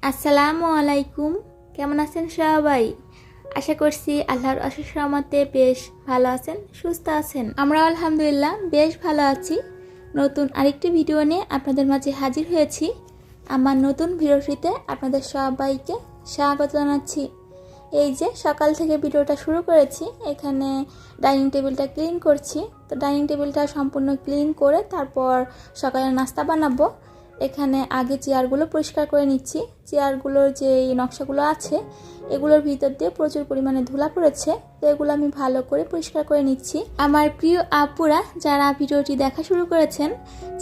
আসসালামু আলাইকুম। কেমন আছেন সবাই? আশা করছি আল্লাহর অশেষ রহমতে বেশ ভালো আছেন, সুস্থ আছেন। আমরা আলহামদুলিল্লাহ বেশ ভালো আছি। নতুন আরেকটি ভিডিও নিয়ে আপনাদের মাঝে হাজির হয়েছি। আমার নতুন ভিডিওটিতে আপনাদের সবাইকে স্বাগত জানাচ্ছি। এই যে সকাল থেকে ভিডিওটা শুরু করেছি, এখানে ডাইনিং টেবিলটা ক্লিন করছি। তো ডাইনিং টেবিলটা সম্পূর্ণ ক্লিন করে তারপর সকালে নাস্তা বানাবো। এখানে আগে চেয়ারগুলো পরিষ্কার করে নিচ্ছি। চেয়ারগুলোর যে নকশাগুলো আছে এগুলোর ভিতর দিয়ে প্রচুর পরিমাণে ধুলা পড়েছে, তো এগুলো আমি ভালো করে পরিষ্কার করে নিচ্ছি। আমার প্রিয় আপুরা যারা ভিডিওটি দেখা শুরু করেছেন,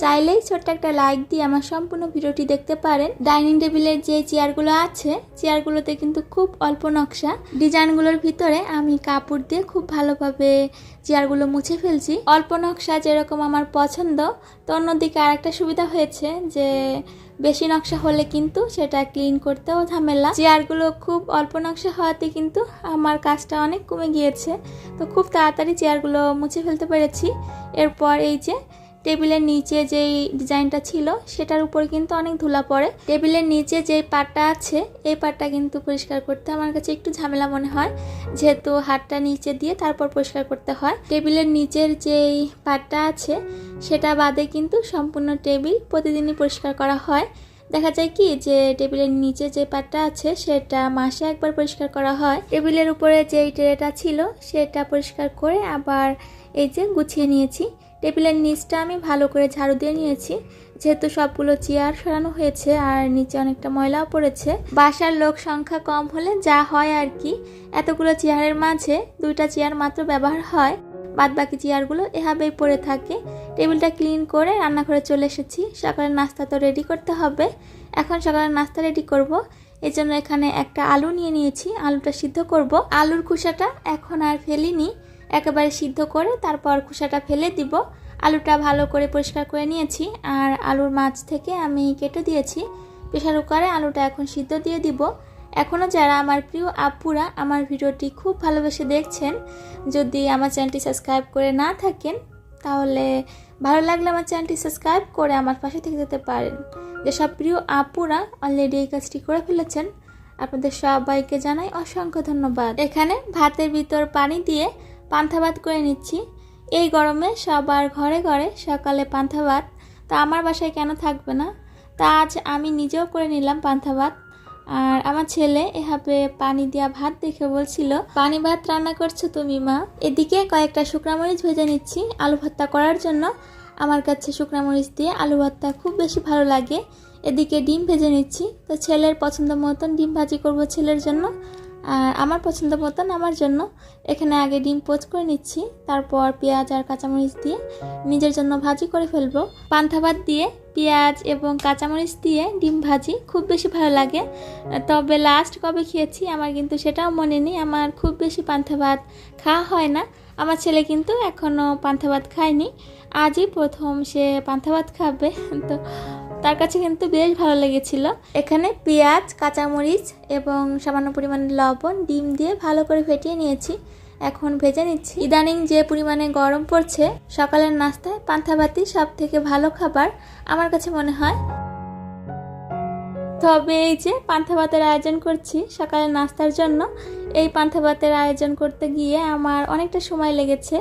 চাইলেই ছোট্ট একটা লাইক দিয়ে আমার সম্পূর্ণ ভিডিওটি দেখতে পারেন। ডাইনিং টেবিলের যে চেয়ারগুলো আছে চেয়ারগুলোতে কিন্তু খুব অল্প নকশা, ডিজাইনগুলোর ভিতরে আমি কাপড় দিয়ে খুব ভালোভাবে চেয়ারগুলো মুছে ফেলছি। অল্প নকশা যেরকম আমার পছন্দ, তো অন্যদিকে আরেকটা সুবিধা হয়েছে যে বেশি নকশা হলে কিন্তু সেটা ক্লিন করতেও ঝামেলা। চেয়ারগুলো খুব অল্প নকশা হওয়াতে কিন্তু আমার কাজটা অনেক কমে গিয়েছে, তো খুব তাড়াতাড়ি চেয়ারগুলো মুছে ফেলতে পেরেছি। এরপর এই যে টেবিলের নিচে যেই ডিজাইনটা ছিল সেটার উপর কিন্তু অনেক ধুলা পড়ে। টেবিলের নিচে যেই পাটটা আছে এই পাটটা কিন্তু পরিষ্কার করতে আমার কাছে একটু ঝামেলা মনে হয়, যেহেতু হাতটা নিচে দিয়ে তারপর পরিষ্কার করতে হয়। টেবিলের নিচের যেই পাটটা আছে সেটা বাদে কিন্তু সম্পূর্ণ টেবিল প্রতিদিনই পরিষ্কার করা হয়। দেখা যায় কি যে টেবিলের নিচে যে পাটটা আছে সেটা মাসে একবার পরিষ্কার করা হয়। টেবিলের উপরে যেই ট্রেটা ছিল সেটা পরিষ্কার করে আবার এই যে গুছিয়ে নিয়েছি। টেবিলের নিচটা আমি ভালো করে ঝাড়ু দিয়ে নিয়েছি, যেহেতু সবগুলো চেয়ার সরানো হয়েছে আর নিচে অনেকটা ময়লাও পড়েছে। বাসার লোক সংখ্যা কম হলে যা হয় আর কি, এতগুলো চেয়ারের মাঝে 2টা চেয়ার মাত্র ব্যবহার হয়, বাদ বাকি চেয়ারগুলো এভাবেই পড়ে থাকে। টেবিলটা ক্লিন করে রান্নাঘরে চলে এসেছি। সকালের নাস্তা তো রেডি করতে হবে। এখন সকালের নাস্তা রেডি করব, এই জন্য এখানে একটা আলু নিয়ে নিয়েছি। আলুটা সিদ্ধ করব। আলুর খোসাটা এখন আর ফেলিনি, একেবারে সিদ্ধ করে তারপর খোসাটা ফেলে দিব। আলুটা ভালো করে পরিষ্কার করে নিয়েছি আর আলুর মাছ থেকে আমি কেটে দিয়েছি। প্রেসার কুকারে আলুটা এখন সিদ্ধ দিয়ে দিব। এখনও যারা আমার প্রিয় আপুরা আমার ভিডিওটি খুব ভালোবেসে দেখছেন, যদি আমার চ্যানেলটি সাবস্ক্রাইব করে না থাকেন তাহলে ভালো লাগলে আমার চ্যানেলটি সাবস্ক্রাইব করে আমার পাশে থেকে যেতে পারেন। যেসব প্রিয় আপুরা অলরেডি এই কাজটি করে ফেলেছেন আপনাদের সবাইকে জানাই অসংখ্য ধন্যবাদ। এখানে ভাতের ভিতর পানি দিয়ে পান্তা ভাত করে নিচ্ছি। এই গরমে সবার ঘরে ঘরে সকালে পান্তা ভাত, তা আমার বাসায় কেন থাকবে না, তা আজ আমি নিজেও করে নিলাম পান্তা ভাত। আর আমার ছেলে এভাবে পানি দেওয়া ভাত দেখে বলছিল, পানি ভাত রান্না করছো তুমি মা। এদিকে কয়েকটা শুকনা মরিচ ভেজে নিচ্ছি আলু ভর্তা করার জন্য। আমার কাছে শুকনা মরিচ দিয়ে আলু ভর্তা খুব বেশি ভালো লাগে। এদিকে ডিম ভেজে নিচ্ছি, তো ছেলের পছন্দ মতন ডিম ভাজি করব ছেলের জন্য, আর আমার পছন্দ মতন আমার জন্য। এখানে আগে ডিম পোচ করে নিচ্ছি, তারপর পেঁয়াজ আর কাঁচামরিচ দিয়ে নিজের জন্য ভাজি করে ফেলবো। পান্তা ভাত দিয়ে পেঁয়াজ এবং কাঁচামরিচ দিয়ে ডিম ভাজি খুব বেশি ভালো লাগে। তবে লাস্ট কবে খেয়েছি আমার কিন্তু সেটাও মনে নেই। আমার খুব বেশি পান্তা ভাত খাওয়া হয় না। আমার ছেলে কিন্তু এখনও পান্তা ভাত খায়নি, আজই প্রথম সে পান্তা ভাত খাবে, তো তার কাছে কিন্তু বেশ ভালো লেগেছিল। এখানে পেঁয়াজ, কাঁচামরিচ এবং সামান্য পরিমাণে লবণ, ডিম দিয়ে ভালো করে ফেটিয়ে নিয়েছি। এখন ভেজে নিচ্ছি। ইদানিং যে পরিমাণে গরম পড়ছে, সকালের নাস্তায় পান্তা ভাতই সব থেকে ভালো খাবার আমার কাছে মনে হয়। তবে এই যে পান্তা ভাতের আয়োজন করছি সকালের নাস্তার জন্য, এই পান্তা ভাতের আয়োজন করতে গিয়ে আমার অনেকটা সময় লেগেছে।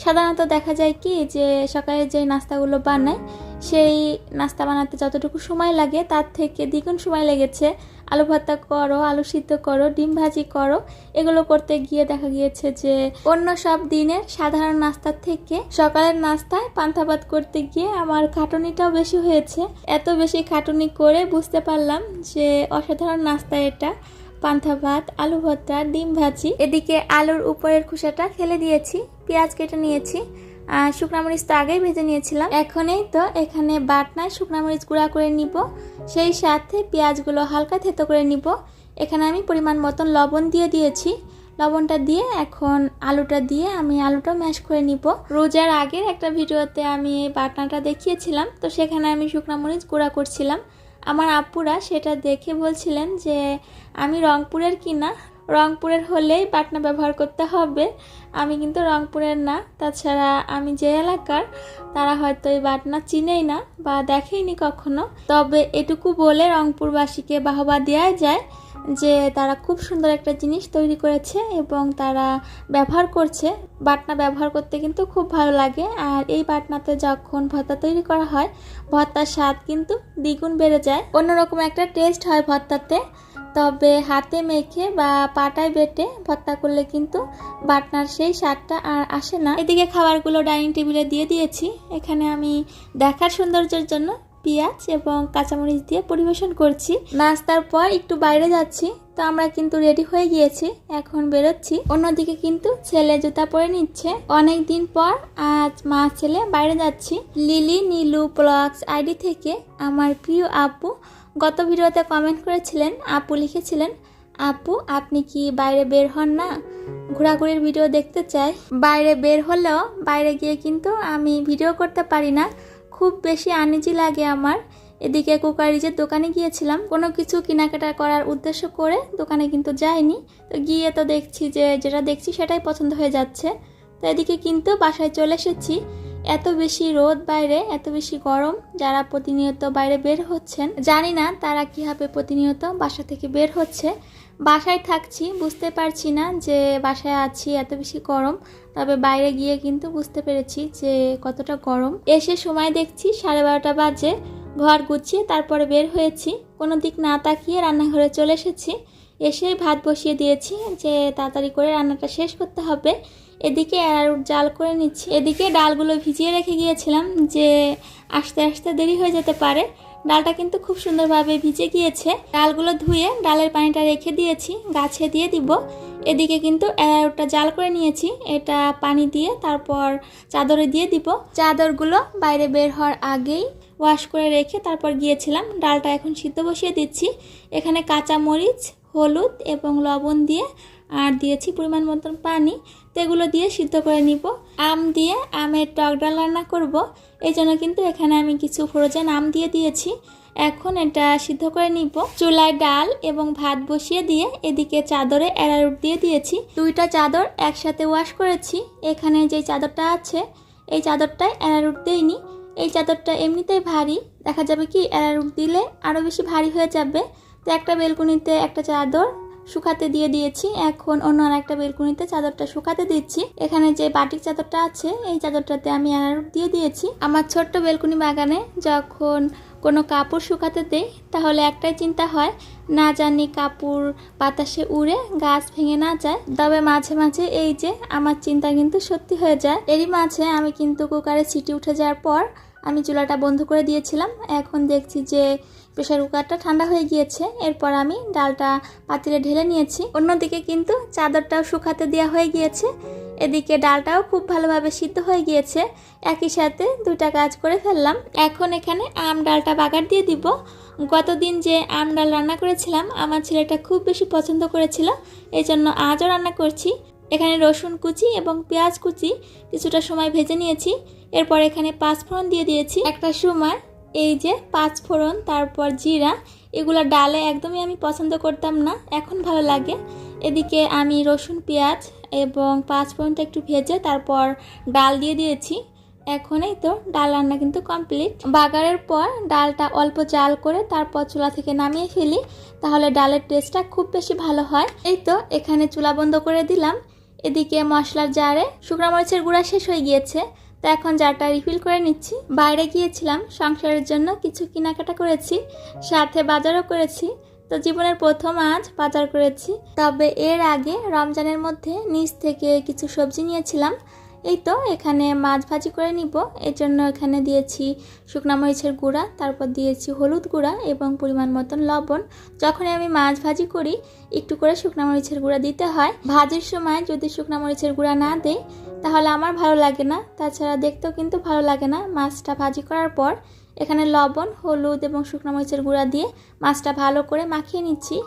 সাধারণত দেখা যায় কি যে সকালে যে নাস্তাগুলো বানায় সেই নাস্তা বানাতে যতটুকু সময় লাগে তার থেকে দ্বিগুণ সময় লেগেছে। আলু ভর্তা করো, আলু সিদ্ধ করো, ডিম ভাজি করো, এগুলো করতে গিয়ে দেখা গিয়েছে যে অন্য সব দিনের সাধারণ নাস্তার থেকে সকালের নাস্তায় পান্তা ভাত করতে গিয়ে আমার খাটুনিটাও বেশি হয়েছে। এত বেশি খাটুনি করে বুঝতে পারলাম যে অসাধারণ নাস্তা এটা, পান্তা ভাত, আলু ভর্তা, ডিম ভাজি। এদিকে আলুর উপরের খোসাটা ফেলে দিয়েছি, পেঁয়াজ কেটে নিয়েছি, আর শুকনা মরিচ তো আগেই ভেজে নিয়েছিলাম। এখনই তো এখানে বাটনায় শুকনা মরিচ গুঁড়া করে নিব, সেই সাথে পেঁয়াজগুলো হালকা থেতো করে নিব। এখানে আমি পরিমাণ মতন লবণ দিয়ে দিয়েছি। লবণটা দিয়ে এখন আলুটা দিয়ে আমি আলুটা ম্যাশ করে নিব। রোজার আগের একটা ভিডিওতে আমি এই বাটনাটা দেখিয়েছিলাম, তো সেখানে আমি শুকনা মরিচ গুঁড়া করছিলাম। আমার আপুরা সেটা দেখে বলছিলেন যে আমি রংপুরের কিনা, রংপুরের হলেই বাটনা ব্যবহার করতে হবে। আমি কিন্তু রংপুরের না, তাছাড়া আমি যে এলাকার তারা হয়তো এই বাটনা চিনেই না বা দেখেইনি কখনো। তবে এটুকু বলে রংপুরবাসীকে বাহবা দেওয়া যায় যে তারা খুব সুন্দর একটা জিনিস তৈরি করেছে এবং তারা ব্যবহার করছে। বাটনা ব্যবহার করতে কিন্তু খুব ভালো লাগে। আর এই বাটনাতে যখন ভর্তা তৈরি করা হয়, ভর্তার স্বাদ কিন্তু দ্বিগুণ বেড়ে যায়, অন্যরকম একটা টেস্ট হয় ভর্তাতে। তবে হাতে মেখে বা পাটায় বেটে ভর্তা করলে কিন্তু বাটনার সেই স্বাদটা আর আসে না। এদিকে খাবারগুলো ডাইনিং টেবিলে দিয়ে দিয়েছি। এখানে আমি দেখার সৌন্দর্যের জন্য পেঁয়াজ এবং কাঁচামরিচ দিয়ে পরিবেশন করছি। নাস্তার পর একটু বাইরে যাচ্ছি, তো আমরা কিন্তু রেডি হয়ে গিয়েছি, এখন বেরোচ্ছি। অন্যদিকে কিন্তু ছেলে জুতা পরে নিচ্ছে। অনেক দিন পর আজ মা ছেলে বাইরে যাচ্ছি। লিলি নীলু ব্লগস আইডি থেকে আমার প্রিয় আপু গত ভিডিওতে কমেন্ট করেছিলেন। আপু লিখেছিলেন, আপু আপনি কি বাইরে বের হন না, ঘোরাঘুরির ভিডিও দেখতে চাই। বাইরে বের হলেও বাইরে গিয়ে কিন্তু আমি ভিডিও করতে পারি না, খুব বেশি আনইজি লাগে আমার। এদিকে কুকারিজের দোকানে গিয়েছিলাম, কোনো কিছু কেনাকাটা করার উদ্দেশ্য করে দোকানে কিন্তু যাইনি। তো গিয়ে তো দেখছি যে যেটা দেখছি সেটাই পছন্দ হয়ে যাচ্ছে। তো এদিকে কিন্তু বাসায় চলে এসেছি। এত বেশি রোদ বাইরে, এত বেশি গরম। যারা প্রতিনিয়ত বাইরে বের হচ্ছেন, জানি না তারা কীভাবে প্রতিনিয়ত বাসা থেকে বের হচ্ছে। বাসায় থাকছি, বুঝতে পারছি না যে বাসায় আছি, এত বেশি গরম। তবে বাইরে গিয়ে কিন্তু বুঝতে পেরেছি যে কতটা গরম। এসে সময় দেখছি 12:30 বাজে। ঘর গুছিয়ে তারপরে বের হয়েছি, কোনো দিক না তাকিয়ে রান্নাঘরে চলে এসেছি। এসেই ভাত বসিয়ে দিয়েছি যে তাড়াতাড়ি করে রান্নাটা শেষ করতে হবে। এদিকে অ্যারারুট জাল করে নিচ্ছি। এদিকে ডালগুলো ভিজিয়ে রেখে গিয়েছিলাম যে আস্তে আস্তে দেরি হয়ে যেতে পারে। ডালটা কিন্তু খুব সুন্দরভাবে ভিজে গিয়েছে। ডালগুলো ধুয়ে ডালের পানিটা রেখে দিয়েছি, গাছে দিয়ে দিব। এদিকে কিন্তু অ্যারারুটটা জাল করে নিয়েছি, এটা পানি দিয়ে তারপর চাদরে দিয়ে দিব। চাদরগুলো বাইরে বের হওয়ার আগেই ওয়াশ করে রেখে তারপর গিয়েছিলাম। ডালটা এখন সিদ্ধ বসিয়ে দিচ্ছি। এখানে কাঁচা মরিচ, হলুদ এবং লবণ দিয়ে আর দিয়েছি পরিমাণ মতন পানি। তো এগুলো দিয়ে সিদ্ধ করে নিব। আম দিয়ে আমের টক ডাল রান্না করব, এই জন্য কিন্তু এখানে আমি কিছু ফ্রোজেন আম দিয়ে দিয়েছি। এখন এটা সিদ্ধ করে নিব। চুলায় ডাল এবং ভাত বসিয়ে দিয়ে এদিকে চাদরে অ্যারারুট দিয়ে দিয়েছি। দুইটা চাদর একসাথে ওয়াশ করেছি। এখানে যে চাদরটা আছে এই চাদরটায় অ্যারারুট দেইনি। এই চাদরটা এমনিতেই ভারী, দেখা যাবে কি অ্যারারুট দিলে আরও বেশি ভারী হয়ে যাবে। তো একটা বেলকুনিতে একটা চাদর শুকাতে দিয়ে দিয়েছি, এখন অন্য আর একটা বেলকুনিতে চাদরটা শুকাতে দিচ্ছি। এখানে যে বাটিক চাদরটা আছে এই চাদরটাতে আমি অ্যারারুট দিয়ে দিয়েছি। আমার ছোট্ট বেলকুনি বাগানে যখন কোনো কাপড় শুকাতে দেই তাহলে একটাই চিন্তা হয়, না জানি কাপড় বাতাসে উড়ে গাছ ভেঙে না যায়। তবে মাঝে মাঝে এই যে আমার চিন্তা কিন্তু সত্যি হয়ে যায়। এরই মাঝে আমি কিন্তু কুকারে সিটি উঠে যাওয়ার পর আমি চুলাটা বন্ধ করে দিয়েছিলাম। এখন দেখছি যে প্রেসার কুকারটা ঠান্ডা হয়ে গিয়েছে। এরপর আমি ডালটা পাতিলে ঢেলে নিয়েছি। অন্যদিকে কিন্তু চাদরটাও শুকাতে দেওয়া হয়ে গিয়েছে। এদিকে ডালটাও খুব ভালোভাবে সিদ্ধ হয়ে গিয়েছে। একই সাথে দুইটা কাজ করে ফেললাম। এখন এখানে আম ডালটা বাগার দিয়ে দিব। গতদিন যে আম ডাল রান্না করেছিলাম আমার ছেলেটা খুব বেশি পছন্দ করেছিল, এই জন্য আজও রান্না করছি। এখানে রসুন কুচি এবং পেঁয়াজ কুচি কিছুটা সময় ভেজে নিয়েছি। এরপর এখানে পাঁচফোড়ন দিয়ে দিয়েছি। একটা সময় এই যে পাঁচফোড়ন তারপর জিরা এগুলো ডালে একদমই আমি পছন্দ করতাম না, এখন ভালো লাগে। এদিকে আমি রসুন পেঁয়াজ এবং পাঁচফোড়নটা একটু ভেজে তারপর ডাল দিয়ে দিয়েছি। এখন এই তো ডাল রান্না কিন্তু কমপ্লিট। বাগারের পর ডালটা অল্প জাল করে তারপর চুলা থেকে নামিয়ে ফেলি, তাহলে ডালের টেস্টটা খুব বেশি ভালো হয়। এই তো এখানে চুলা বন্ধ করে দিলাম। এদিকে মশলার জারে শুকনো মরিচের গুঁড়া শেষ হয়ে গিয়েছে, তো এখন জারটা রিফিল করে নিচ্ছি। বাইরে গিয়েছিলাম, সংসারের জন্য কিছু কেনাকাটা করেছি, সাথে বাজারও করেছি। তো জীবনের প্রথম আজ বাজার করেছি। তবে এর আগে রমজানের মধ্যে নিচ থেকে কিছু সবজি নিয়েছিলাম। এই তো এখানে মাছ ভাজি করে নিব, এর জন্য এখানে দিয়েছি শুকনো মরিচের গুঁড়া, তারপর দিয়েছি হলুদ গুঁড়া এবং পরিমাণ মতন লবণ। যখনই আমি মাছ ভাজি করি একটু করে শুকনো মরিচের গুঁড়া দিতে হয়। ভাজির সময় যদি শুকনো মরিচের গুঁড়া না দেই তাহলে আমার ভালো লাগে না, তাছাড়া দেখতেও কিন্তু ভালো লাগে না। মাছটা ভাজি করার পর এখানে লবণ, হলুদ এবং শুকনো মরিচের গুঁড়া দিয়ে মাছটা ভালো করে মাখিয়ে নিচ্ছি।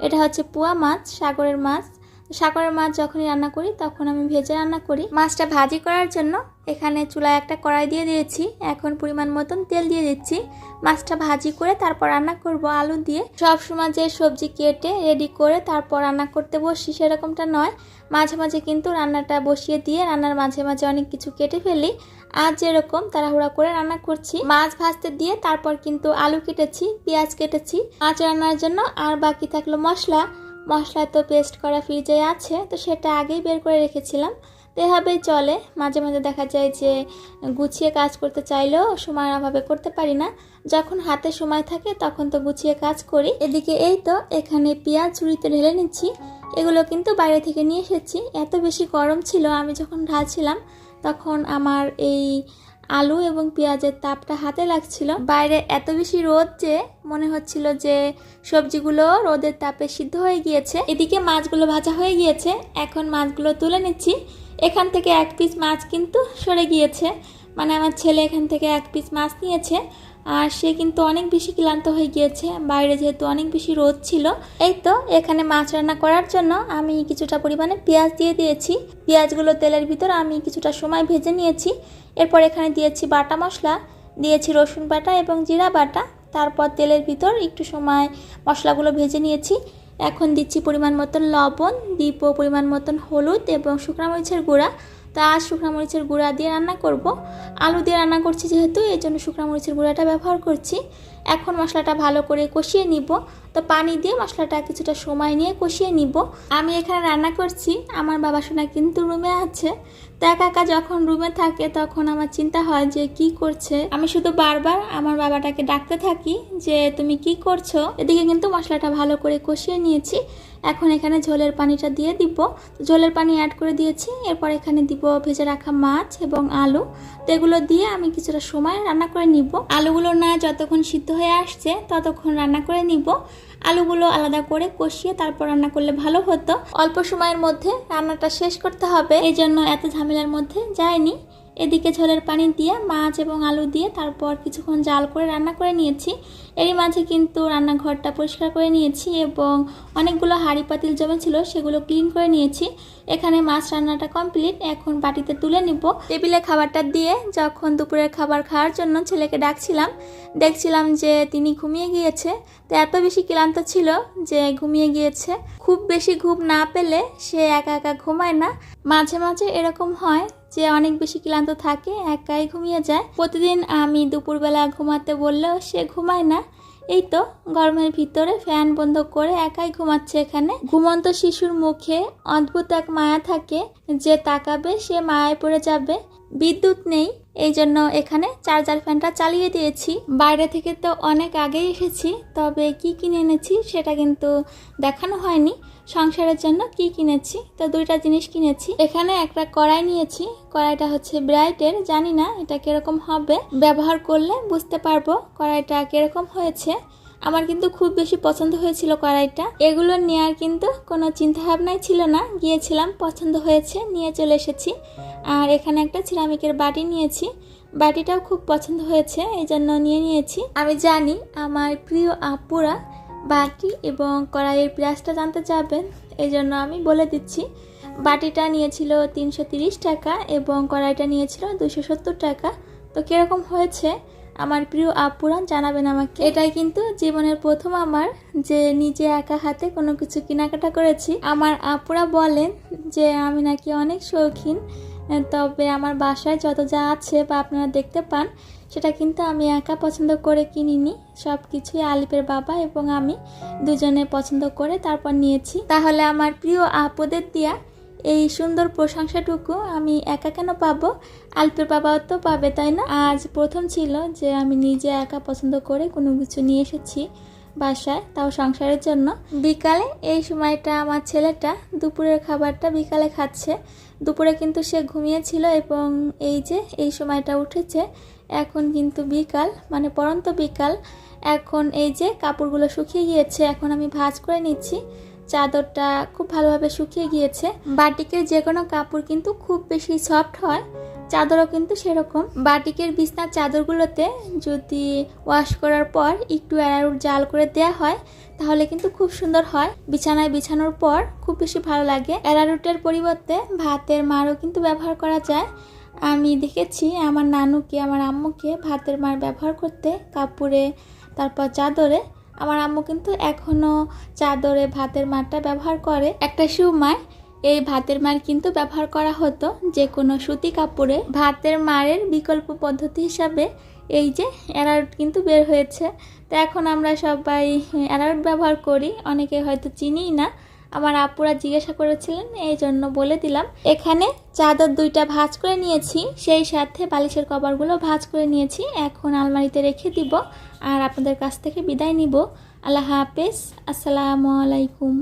এটা হচ্ছে পোয়া মাছ, সাগরের মাছ। সাগরের মাছ যখনই রান্না করি তখন আমি ভেজে রান্না করি। মাছটা ভাজি করার জন্য এখানে চুলায় একটা কড়াই দিয়ে দিয়েছি। এখন পরিমাণ মতন তেল দিয়ে দিচ্ছি। মাছটা ভাজি করে তারপর রান্না করব আলু দিয়ে। সব সময় যে সবজি কেটে রেডি করে তারপর রান্না করতে বসি সেরকমটা নয়, মাঝে মাঝে কিন্তু রান্নাটা বসিয়ে দিয়ে রান্নার মাঝে মাঝে অনেক কিছু কেটে ফেলি। আজ যেরকম তাড়াহুড়া করে রান্না করছি, মাছ ভাজতে দিয়ে তারপর কিন্তু আলু কেটেছি, পেঁয়াজ কেটেছি মাছ রান্নার জন্য। আর বাকি থাকলো মশলা তো পেস্ট করা ফ্রিজে আছে, তো সেটা আগেই বের করে রেখেছিলাম। তো এভাবেই চলে। মাঝে মাঝে দেখা যায় যে গুছিয়ে কাজ করতে চাইলেও সময়ের অভাবে করতে পারি না। যখন হাতে সময় থাকে তখন তো গুছিয়ে কাজ করি। এদিকে এই তো এখানে পেঁয়াজ ঝুড়িতে ঢেলে নিচ্ছি। এগুলো কিন্তু বাইরে থেকে নিয়ে এসেছি। এত বেশি গরম ছিল, আমি যখন ঢালছিলাম তখন আমার এই আলু এবং পেঁয়াজের তাপটা হাতে লাগছিল। বাইরে এত বেশি রোদ যে মনে হচ্ছিল যে সবজিগুলো রোদের তাপে সিদ্ধ হয়ে গিয়েছে। এদিকে মাছগুলো ভাজা হয়ে গিয়েছে, এখন মাছগুলো তুলে নিচ্ছি। এখান থেকে এক পিস মাছ কিন্তু সরে গিয়েছে, মানে আমার ছেলে এখান থেকে এক পিস মাছ নিয়েছে। আর সে কিন্তু অনেক বেশি ক্লান্ত হয়ে গিয়েছে, বাইরে যেহেতু অনেক বেশি রোদ ছিল। এই তো এখানে মাছ রান্না করার জন্য আমি কিছুটা পরিমাণে পেঁয়াজ দিয়ে দিয়েছি। পেঁয়াজগুলো তেলের ভিতর আমি কিছুটা সময় ভেজে নিয়েছি। এরপর এখানে দিয়েছি বাটা মশলা, দিয়েছি রসুন বাটা এবং জিরা বাটা। তারপর তেলের ভিতর একটু সময় মশলাগুলো ভেজে নিয়েছি। এখন দিচ্ছি পরিমাণ মতন লবণ, দিব পরিমাণ মতন হলুদ এবং শুকনো মরিচের গুঁড়া। তো আজ শুকনো মরিচের গুঁড়া দিয়ে রান্না করব। আলু দিয়ে রান্না করছি যেহেতু, এই জন্য শুকনো মরিচের গুঁড়াটা ব্যবহার করছি। এখন মশলাটা ভালো করে কষিয়ে নিব। তো পানি দিয়ে মশলাটা কিছুটা সময় নিয়ে কষিয়ে নিব। আমি এখানে রান্না করছি, আমার বাবা সোনা কিন্তু রুমে আছে। তো একা একা যখন রুমে থাকে তখন আমার চিন্তা হয় যে কি করছে। আমি শুধু বারবার আমার বাবাটাকে ডাকতে থাকি যে তুমি কি করছো। এদিকে কিন্তু মশলাটা ভালো করে কষিয়ে নিয়েছি। এখন এখানে ঝোলের পানিটা দিয়ে দিব। ঝোলের পানি অ্যাড করে দিয়েছি। এরপর এখানে দিব ভেজে রাখা মাছ এবং আলু। তো এগুলো দিয়ে আমি কিছুটা সময় রান্না করে নিব। আলুগুলো না যতক্ষণ সিদ্ধ হয়ে আসছে ততক্ষণ রান্না করে নিব। আলুগুলো আলাদা করে কষিয়ে তারপর রান্না করলে ভালো হতো। অল্প সময়ের মধ্যে রান্নাটা শেষ করতে হবে, এই জন্য এত ঝামেলার মধ্যে যায়নি। এদিকে ঝোলের পানি দিয়ে মাছ এবং আলু দিয়ে তারপর কিছুক্ষণ জাল করে রান্না করে নিয়েছি। এরই মাঝে কিন্তু রান্নাঘরটা পরিষ্কার করে নিয়েছি এবং অনেকগুলো হাঁড়ি পাতিল জমেছিল সেগুলো ক্লিন করে নিয়েছি। এখানে মাছ রান্নাটা কমপ্লিট। এখন বাটিতে তুলে নিব। টেবিলে খাবারটা দিয়ে যখন দুপুরের খাবার খাওয়ার জন্য ছেলেকে ডাকছিলাম, দেখছিলাম যে তিনি ঘুমিয়ে গিয়েছে। তো এত বেশি ক্লান্ত ছিল যে ঘুমিয়ে গিয়েছে। খুব বেশি ঘুম না পেলে সে একা একা ঘুমায় না। মাঝে মাঝে এরকম হয় যে অনেক বেশি ক্লান্ত থাকে, একাই ঘুমিয়ে যায়। প্রতিদিন আমি দুপুরবেলা ঘুমাতে বললেও সে ঘুমায় না। এই তো গরমের ভিতরে ফ্যান বন্ধ করে একাই ঘুমাচ্ছে এখানে। ঘুমন্ত শিশুর মুখে অদ্ভুত এক মায়া থাকে, যে তাকাবে সে মায়ায় পড়ে যাবে। বিদ্যুৎ নেই, এই জন্য এখানে চার্জার ফ্যানটা চালিয়ে দিয়েছি। বাইরে থেকে তো অনেক আগেই এসেছি, তবে কি কিনে এনেছি সেটা কিন্তু দেখানো হয়নি। সংসারের জন্য কি কিনেছি, তো দুইটা জিনিস কিনেছি। এখানে একটা কড়াই নিয়েছি। কড়াইটা হচ্ছে ব্রাইটের, জানি না এটা কিরকম হবে, ব্যবহার করলে বুঝতে পারবো কড়াইটা কিরকম হয়েছে। আমার কিন্তু খুব বেশি পছন্দ হয়েছিল কড়াইটা। এগুলো নেওয়ার কিন্তু কোনো চিন্তা ভাবনাই ছিল না, গিয়েছিলাম পছন্দ হয়েছে নিয়ে চলে এসেছি। আর এখানে একটা সিরামিকের বাটি নিয়েছি, বাটিটাও খুব পছন্দ হয়েছে এই জন্য নিয়ে নিয়েছি। আমি জানি আমার প্রিয় আপুরা বাটি এবং কড়াইয়ের প্রাইসটা জানতে চাবেন, এই জন্য আমি বলে দিচ্ছি। বাটিটা নিয়েছিল 330 টাকা এবং কড়াইটা নিয়েছিল 270 টাকা। তো কিরকম হয়েছে আমার প্রিয় আপুরা জানাবেন আমাকে। এটাই কিন্তু জীবনের প্রথম আমার যে নিজে একা হাতে কোনো কিছু কেনাকাটা করেছি। আমার আপুরা বলেন যে আমি নাকি অনেক শৌখিন, তবে আমার বাসায় যত যা আছে বা আপনারা দেখতে পান সেটা কিন্তু আমি একা পছন্দ করে কিনিনি। সব কিছুই আলিপের বাবা এবং আমি দুজনে পছন্দ করে তারপর নিয়েছি। তাহলে আমার প্রিয় আপুদের দিয়া এই সুন্দর প্রশংসাটুকু আমি একা কেন পাবো, আলিপের বাবাও তো পাবে, তাই না? আজ প্রথম ছিল যে আমি নিজে একা পছন্দ করে কোনো কিছু নিয়ে এসেছি বাসায়, তাও সংসারের জন্য। বিকালে এই সময়টা আমার ছেলেটা দুপুরের খাবারটা বিকালে খাচ্ছে। দুপুরে কিন্তু সে ঘুমিয়েছিল এবং এই যে এই সময়টা উঠেছে। এখন কিন্তু বিকাল, মানে পরন্ত বিকাল। এখন এই যে কাপড়গুলো শুকিয়ে গিয়েছে, এখন আমি ভাঁজ করে নিচ্ছি। চাদরটা খুব ভালোভাবে শুকিয়ে গিয়েছে। বাটিকের যে কোনো কাপড় কিন্তু খুব বেশি সফট হয়, চাদরও কিন্তু সেরকম। বাটিকের বিছনার চাদরগুলোতে যদি ওয়াশ করার পর একটু অ্যারারুট জাল করে দেওয়া হয় তাহলে কিন্তু খুব সুন্দর হয়। বিছানায় বিছানোর পর খুব বেশি ভালো লাগে। অ্যারারুটের পরিবর্তে ভাতের মারও কিন্তু ব্যবহার করা যায়। আমি দেখেছি আমার নানুকে, আমার আম্মুকে ভাতের মার ব্যবহার করতে কাপড়ে, তারপর চাদরে। আমার আম্মু কিন্তু এখনও চাদরে ভাতের মারটা ব্যবহার করে। একটা সময় এই ভাতের মার কিন্তু ব্যবহার করা হতো যে কোনো সুতি কাপড়ে। ভাতের মারের বিকল্প পদ্ধতি হিসাবে এই যে অ্যারারুট কিন্তু বের হয়েছে। তো এখন আমরা সবাই অ্যারারুট ব্যবহার করি, অনেকে হয়তো চিনিই না। আমার আপুরা জিজ্ঞাসা করেছিলেন, এই জন্য বলে দিলাম। এখানে চাদর 2টা ভাঁজ করে নিয়েছি, সেই সাথে বালিশের কভারগুলো ভাঁজ করে নিয়েছি। এখন আলমারিতে রেখে দিব আর আপনাদের কাছ থেকে বিদায় নিব। আল্লাহ হাফেজ, আসসালামু আলাইকুম।